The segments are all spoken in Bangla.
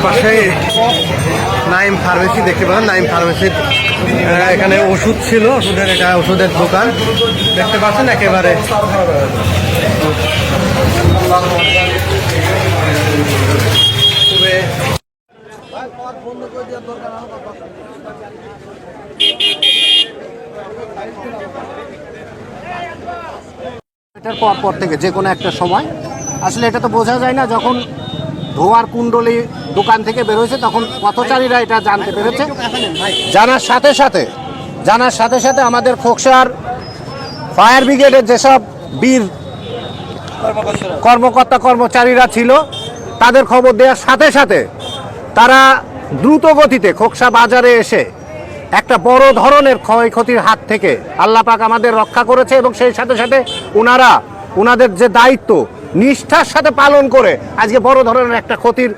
পাশে নাইম ফার্মেসি দেখতে পাবেন। নাইম ফার্মেসির এখানে ওষুধ ছিল, ওষুধের এটা ওষুধের দোকান দেখতে পাচ্ছেন একেবারে। এটার পর থেকে যে কোনো একটা সময় আসলে এটা তো বোঝা যায় না, যখন ধোয়ার কুণ্ডলি দোকান থেকে বেরোয়েছে তখন পথচারীরা এটা জানতে পেরেছে। জানার সাথে সাথে আমাদের খোকসার ফায়ার ব্রিগেডের যেসব বীর কর্মকর্তা কর্মচারীরা ছিল তাদের খবর দেওয়ার সাথে সাথে তারা দ্রুত গতিতে খোকসা বাজারে এসে একটা বড় ধরনের ক্ষয়ক্ষতির হাত থেকে আল্লাহ পাক আমাদের রক্ষা করেছে এবং সেই সাথে সাথে ওনাদের যে দায়িত্ব নিষ্ঠার সাথে পালন করে আজকে বড় ধরনের একটা ক্ষতির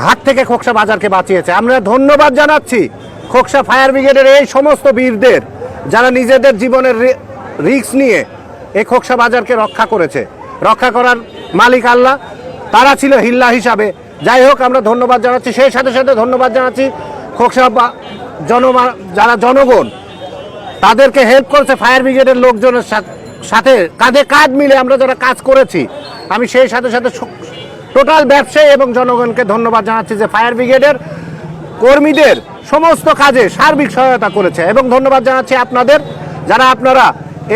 হাত থেকে খোকসা বাজারকে বাঁচিয়েছে। আমরা ধন্যবাদ জানাচ্ছি খোকসা ফায়ার ব্রিগেডের এই সমস্ত বীরদের যারা নিজেদের জীবনের রিস্ক নিয়ে এই খোকসা বাজারকে রক্ষা করেছে। রক্ষা করার মালিক আল্লাহ, তারা ছিল হিল্লা হিসাবে। যাই হোক, আমরা ধন্যবাদ জানাচ্ছি। সেই সাথে সাথে ধন্যবাদ জানাচ্ছি খোকসা যারা জনগণ তাদেরকে হেল্প করেছে ফায়ার ব্রিগেডের লোকজনের সাথে কাঁধে কাঁধ মিলে আমরা যারা কাজ করেছি। আমি সেই সাথে সাথে টোটাল ব্যবসায়ী এবং জনগণকে ধন্যবাদ জানাচ্ছি যে ফায়ার ব্রিগেডের কর্মীদের সমস্ত কাজে সার্বিক সহায়তা করেছে। এবং ধন্যবাদ জানাচ্ছি আপনারা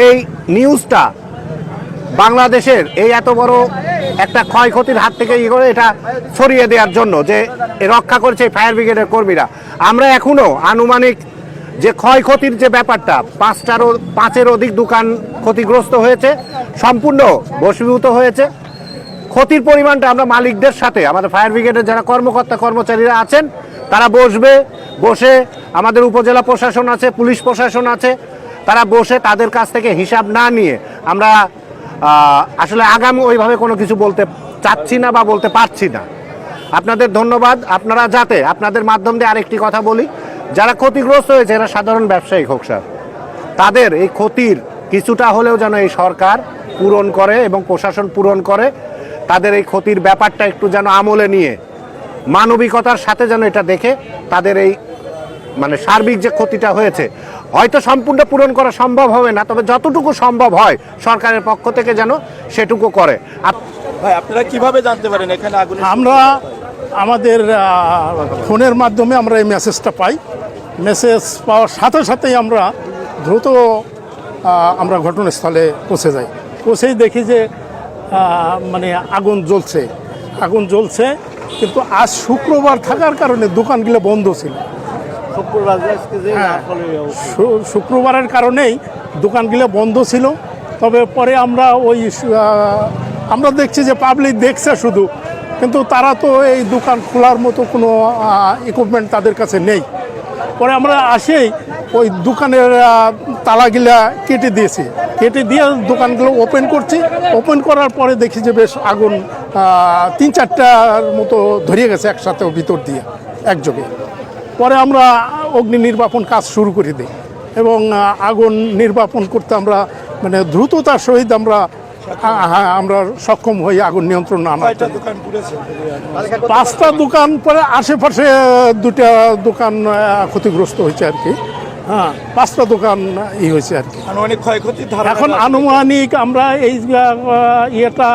এই নিউজটা বাংলাদেশের এই এত বড় একটা ক্ষয়ক্ষতির হাত থেকে এটা ছড়িয়ে দেওয়ার জন্য যে রক্ষা করেছে ফায়ার ব্রিগেডের কর্মীরা। আমরা এখনো আনুমানিক যে ক্ষয়ক্ষতির যে ব্যাপারটা, 5-এর অধিক দোকান ক্ষতিগ্রস্ত হয়েছে, সম্পূর্ণ ভস্মীভূত হয়েছে। ক্ষতির পরিমাণটা আমরা মালিকদের সাথে, আমাদের ফায়ার ব্রিগেডের যারা কর্মকর্তা কর্মচারীরা আছেন তারা বসে আমাদের উপজেলা প্রশাসন আছে, পুলিশ প্রশাসন আছে, তারা বসে তাদের কাছ থেকে হিসাব না নিয়ে আমরা আসলে আগামী ওইভাবে কোনো কিছু বলতে চাচ্ছি না বা বলতে পারছি না। আপনাদের ধন্যবাদ। আপনারা যাতে আপনাদের মাধ্যম দিয়ে আরেকটি কথা বলি, যারা ক্ষতিগ্রস্ত হয়েছে এরা সাধারণ ব্যবসায়ী খোকসার, তাদের এই ক্ষতির কিছুটা হলেও যেন এই সরকার পূরণ করে এবং প্রশাসন পূরণ করে। তাদের এই ক্ষতির ব্যাপারটা একটু যেন আমলে নিয়ে মানবিকতার সাথে যেন এটা দেখে তাদের এই সার্বিক যে ক্ষতিটা হয়েছে হয়তো সম্পূর্ণ পূরণ করা সম্ভব হবে না, তবে যতটুকু সম্ভব হয় সরকারের পক্ষ থেকে যেন সেটুকু করে। ভাই, আপনারা কিভাবে জানতে পারেন এখানে আগুন? আমরা আমাদের ফোনের মাধ্যমে আমরা এই মেসেজটা পাই। মেসেজ পাওয়ার সাথে সাথেই আমরা দ্রুত আমরা ঘটনাস্থলে পৌঁছে যাই। পৌঁছেই দেখি যে আগুন জ্বলছে, কিন্তু আজ শুক্রবার থাকার কারণে দোকানগুলো বন্ধ ছিল। শুক্রবারের কারণেই দোকানগুলো বন্ধ ছিল। তবে পরে আমরা দেখছি যে পাবলিক দেখছে শুধু, কিন্তু তারা তো এই দোকান খোলার মতো কোনো ইকুইপমেন্ট তাদের কাছে নেই। পরে আমরা আসেই ওই দোকানের তালাগুলা কেটে দিয়ে দোকানগুলো ওপেন করছি। ওপেন করার পরে দেখি যে বেশ আগুন 3-4টার মতো ধরিয়ে গেছে একসাথে ভিতর দিয়ে একযোগে। পরে আমরা অগ্নি নির্বাপন কাজ শুরু করে দিই এবং আগুন নির্বাপন করতে আমরা দ্রুততার সহিত আমরা সক্ষম হই আগুন নিয়ন্ত্রণ আনার। 5টা দোকান, পরে আশেপাশে 2টা দোকান ক্ষতিগ্রস্ত হয়েছে আর কি। 5টা দোকান হয়েছে আর কি। এখন আনুমানিক আমরা এই ইয়েটা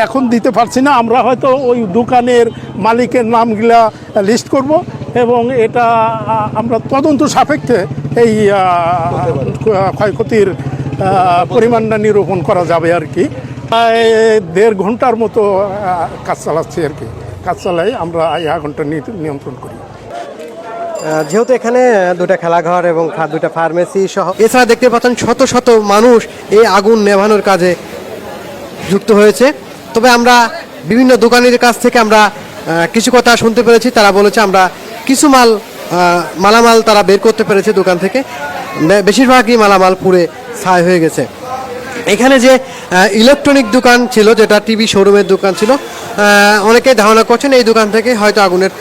এখন দিতে পারছি না। আমরা হয়তো ওই দোকানের মালিকের নামগুলা লিস্ট করব এবং এটা আমরা তদন্ত সাপেক্ষে এই ক্ষয়ক্ষতির পরিমাণটা নিরূপণ করা যাবে আর কি। প্রায় 1.5 ঘন্টার মতো কাজ চালাচ্ছি আর কি। কাজ চালাই আমরা এই আগুনটা নিয়ন্ত্রণ করি। যেহেতু এখানে 2টা খেলাঘর এবং 2টা ফার্মেসি সহ এছাড়া দেখতে পাচ্ছেন শত শত মানুষ এই আগুন নেভানোর কাজে যুক্ত হয়েছে। তবে আমরা বিভিন্ন দোকানিদের কাছ থেকে আমরা কিছু কথা শুনতে পেরেছি। তারা বলেছে আমরা কিছু মালামাল তারা বের করতে পেরেছে দোকান থেকে, বেশিরভাগই মালামাল পুড়ে ছাই হয়ে গেছে। এখানে যে ইলেকট্রনিক দোকান ছিল, যেটা টিভি শোরুমের দোকান ছিল, অনেকেই ধারণা করছেন এই দোকান থেকে হয়তো আগুনের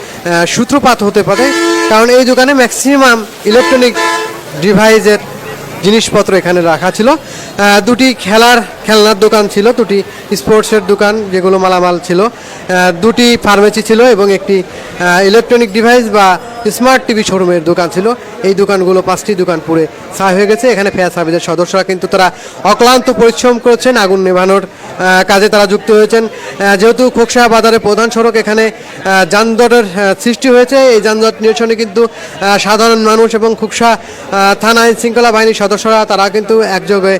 সূত্রপাত হতে পারে, কারণ এই দোকানে ম্যাক্সিমাম ইলেকট্রনিক ডিভাইসের জিনিসপত্র এখানে রাখা ছিল। দুটি খেলনার দোকান ছিল, দুটি স্পোর্টসের দোকান যেগুলো মালামাল ছিল, দুটি ফার্মেসি ছিল এবং একটি ইলেকট্রনিক ডিভাইস বা স্মার্ট টিভি শোরুমের দোকান ছিল। এই দোকানগুলো 5টি দোকান পুড়ে ছাই হয়ে গেছে। এখানে ফায়ার সার্ভিসের সদস্যরা কিন্তু তারা অক্লান্ত পরিশ্রম করেছেন, আগুন নেভানোর কাজে তারা যুক্ত হয়েছেন। যেহেতু খোকসা বাজারের প্রধান সড়ক, এখানে যানজটের সৃষ্টি হয়েছে। এই যানজট নিরসনে কিন্তু সাধারণ মানুষ এবং খোকসা থানা আইন শৃঙ্খলা বাহিনীর সদস্যরা তারা কিন্তু একযোগে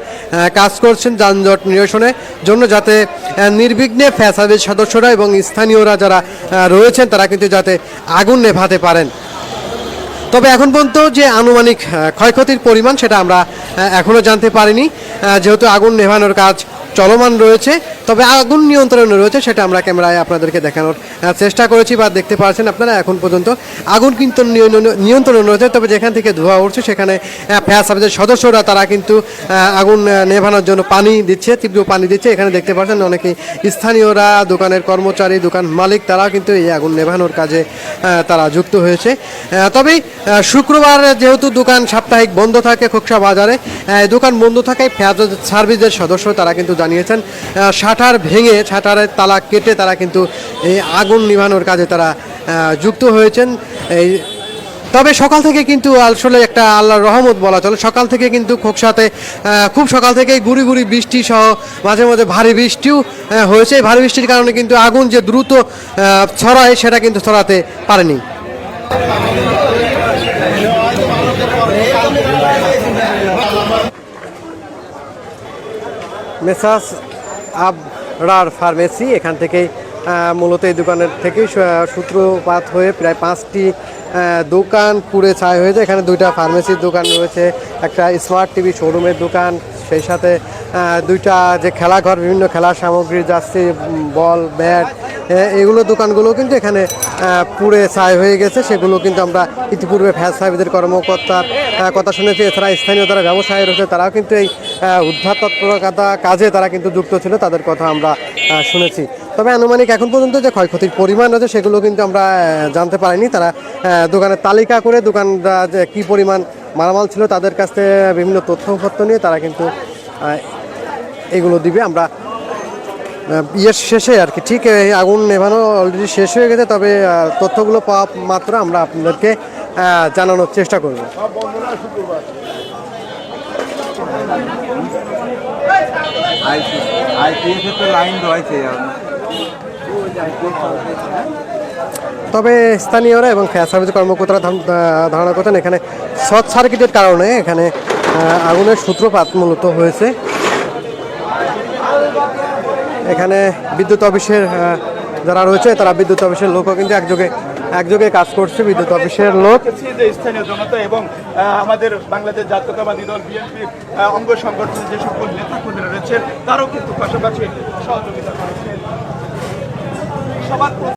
কাজ করছেন যানজট নিরসনের জন্য, যাতে নির্বিঘ্নে ফায়ার সার্ভিস সদস্যরা এবং স্থানীয়রা যারা রয়েছেন তারা কিন্তু যাতে আগুন নেভাতে পারেন। তবে এখন পর্যন্ত যে আনুমানিক ক্ষয়ক্ষতির পরিমাণ সেটা আমরা এখনও জানতে পারিনি, যেহেতু আগুন নেভানোর কাজ চলমান রয়েছে। তবে আগুন নিয়ন্ত্রণে রয়েছে সেটা আমরা ক্যামেরায় আপনাদেরকে দেখানোর চেষ্টা করেছি বা দেখতে পাচ্ছেন আপনারা। এখন পর্যন্ত আগুন কিন্তু নিয়ন্ত্রণে রয়েছে, তবে যেখান থেকে ধোঁয়া উঠছে সেখানে ফায়ার সার্ভিসের সদস্যরা তারা কিন্তু আগুন নেভানোর জন্য পানি দিচ্ছে, তীব্র পানি দিচ্ছে। এখানে দেখতে পাচ্ছেন অনেকে স্থানীয়রা, দোকানের কর্মচারী, দোকান মালিক তারাও কিন্তু এই আগুন নেভানোর কাজে তারা যুক্ত হয়েছে। তবে শুক্রবার যেহেতু দোকান সাপ্তাহিক বন্ধ থাকে খোকসা বাজারে, দোকান বন্ধ থাকায় ফায়ার সার্ভিসের সদস্য তারা কিন্তু জানিয়েছেন শাটার ভেঙে, শাটারের তালা কেটে তারা কিন্তু এই আগুন নিভানোর কাজে তারা যুক্ত হয়েছেন। এই তবে সকাল থেকে কিন্তু আসলে একটা আল্লাহর রহমত বলা চলে। সকাল থেকে কিন্তু খোকসাতে খুব সকাল থেকেই গুড়ি গুড়ি বৃষ্টি সহ মাঝে মাঝে ভারী বৃষ্টিও হয়েছে। এই ভারী বৃষ্টির কারণে কিন্তু আগুন যে দ্রুত ছড়ায় সেটা কিন্তু ছড়াতে পারেনি। মেসাস আবরার ফার্মেসি, এখান থেকেই মূলত এই দোকানের থেকেই সূত্রপাত হয়ে প্রায় 5টি দোকান পুড়ে ছাই হয়েছে। এখানে 2টা ফার্মেসির দোকান রয়েছে, একটা স্মার্ট টিভি শোরুমের দোকান, সেই সাথে 2টা যে খেলাঘর, বিভিন্ন খেলার সামগ্রী যাচ্ছে, বল, ব্যাট, এগুলো দোকানগুলো কিন্তু এখানে পুড়ে ছাই হয়ে গেছে। সেগুলো কিন্তু আমরা ইতিপূর্বে ফায়ার সার্ভিসের কর্মকর্তার কথা শুনেছি। এছাড়া স্থানীয় যারা ব্যবসায়ী রয়েছে তারাও কিন্তু এই উদ্ধার তৎপরতা কাজে তারা কিন্তু যুক্ত ছিল, তাদের কথা আমরা শুনেছি। তবে আনুমানিক এখন পর্যন্ত যে ক্ষয়ক্ষতির পরিমাণ রয়েছে সেগুলো কিন্তু আমরা জানতে পারিনি। তারা দোকানের তালিকা করে দোকানরা যে কী পরিমাণ মালামাল ছিল তাদের কাছ থেকে বিভিন্ন তথ্যপত্র নিয়ে তারা কিন্তু এগুলো দিবে। আমরা ইয়ের শেষে আর কি, ঠিক আগুন নেভানো অলরেডি শেষ হয়ে গেছে, তবে তথ্যগুলো পাওয়া মাত্র আমরা আপনাদেরকে জানানোর চেষ্টা করব। তবে স্থানীয়রা এবং ফায়ার সার্ভিস কর্মকর্তারা ধারণা করছেন এখানে শর্ট সার্কিটের কারণে এখানে আগুনের সূত্রপাত মূলত হয়েছে। এখানে বিদ্যুৎ অফিসের যারা রয়েছে তারা বিদ্যুৎ অফিসের লোকও কিন্তু একযোগে কাজ করছে। বিদ্যুৎ অফিসের লোক, স্থানীয় জনতা এবং আমাদের বাংলাদেশ জাতীয়তাবাদী দল বিএনপির অঙ্গ সংগঠনের যে সকল নেতাকর্মীরা রয়েছেন তারাও কিন্তু পাশাপাশি সহযোগিতা করেছেন। সবার